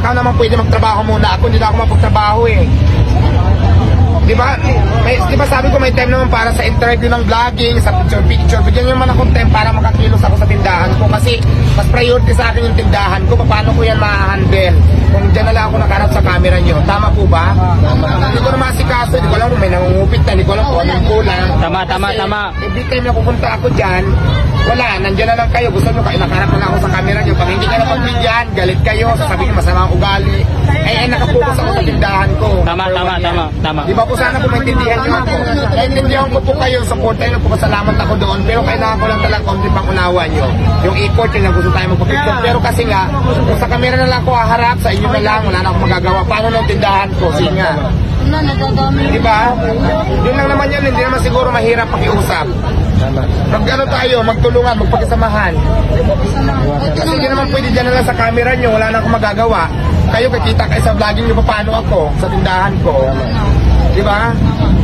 baka naman pwede magtrabaho muna ako, hindi na ako mapagtrabaho eh. Di ba? Di ba sabi ko may time naman para sa interview ng vlogging, sa picture. Bigyan nyo naman akong time para makakilos ako sa tindahan ko kasi mas priority sa akin yung tindahan ko. Paano ko yan ma-handle? Kung dyan na lang ako nakaharap sa camera nyo. Tama po ba? Hindi ko na masikaso. Hindi ko alam kung may nangungupit na. Hindi ko alam kung anong kulang. Tama. Every time na pupunta ako dyan, wala. Nandiyan na lang kayo. Gusto nyo kayo nakaharap na lang ako sa camera nyo. Pag hindi kayo pagbigyan, galit kayo. Sasabihin masama ang ugali. Nakapokus ako sa tindahan ko. Tama. Di ba po sana kung maintindihan nyo ako? Naintindihan ko po kayo, supportan nyo po, pasalamat ako doon. Pero kailangan ko lang talagang konti pang unawa nyo. Yung ikot, yung gusto tayo magpapicture. Pero kasi nga, kung sa kamera na lang ako haharap, sa inyo na lang, wala na akong magagawa. Paano ng tindahan ko? Sige nga. Di ba? Yun lang naman yan, hindi naman siguro mahirap pakiusap. Mag-ano tayo, magtulungan, magpagkasamahan. Kasi hindi naman pwede dyan na lang sa camera nyo, wala na akong magagawa. Kayo, kikita kayo sa vlogging nyo, paano ako sa tindahan ko. Di ba?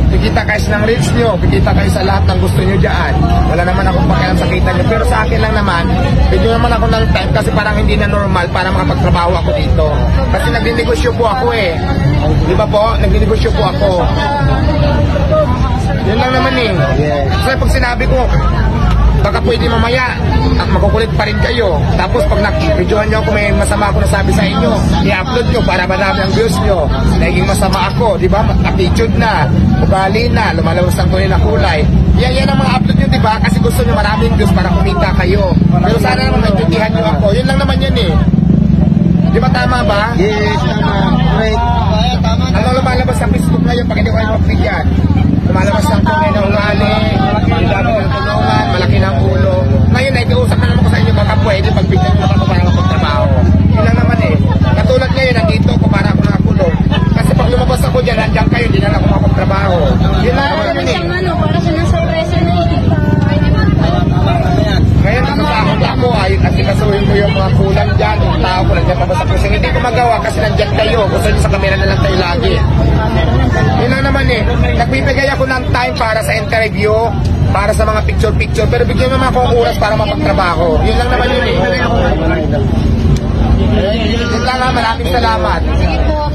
Kikita kayo ng reels nyo, kikita kayo sa lahat ng gusto nyo dyan. Wala naman akong pakialam sa kita nyo. Pero sa akin lang naman, bigyan naman ako ng time kasi parang hindi na normal para makapagtrabaho ako dito. Kasi nagninegosyo po ako eh. Di ba po? Nagninegosyo po ako. Yun lang naman eh. Kasi pag sinabi ko, baka pwede mamaya at makukulit pa rin kayo. Tapos pag nag-videohan nyo ako, may masama ako nasabi sa inyo, i-upload nyo para marami ang views nyo. Naging masama ako, di ba? Attitude na, ugali na, lumalabas ang tunay na kulay. Yan ang mga upload nyo, di ba? Kasi gusto nyo maraming views para kumita kayo. Pero sana naman naintindihan nyo ako. Yun lang naman yun eh. Di ba tama ba? Yes, tama. Great. Ano lumalabas sa Facebook ngayon pag hindi ko kayo magbigyan? Lumalabas ng tunay na ugali, ang dami ng tulungan, malaki ng ulo. Ngayon, naikiusap na naman ko sa inyo, baka pwede pagbigyan nyo ako para magpagtrabaho. Yun lang naman eh. Katulad ngayon, nandito ako para ako nakakulong. Kasi pag lumabas ako dyan, nandiyan kayo, hindi na ako makapagtrabaho. Yun lang naman yun eh. Para siya nasa presa na Ngayon, natatakot ako ay kasi kasuhin ko yung mga kulang dyan, yung tao ko nandiyan pa ba sa presa. Hindi ko magawa kasi nandiyan kayo. Gusto nyo sa kamera na lang tayo lagi. Yun lang naman eh. Nagbibigay ako ng time para sa interview, para sa mga picture-picture, pero bigyan naman ako ng oras para mapagtrabaho. Yun lang naman yun eh. Yun lang naman, maraming salamat. Sige po.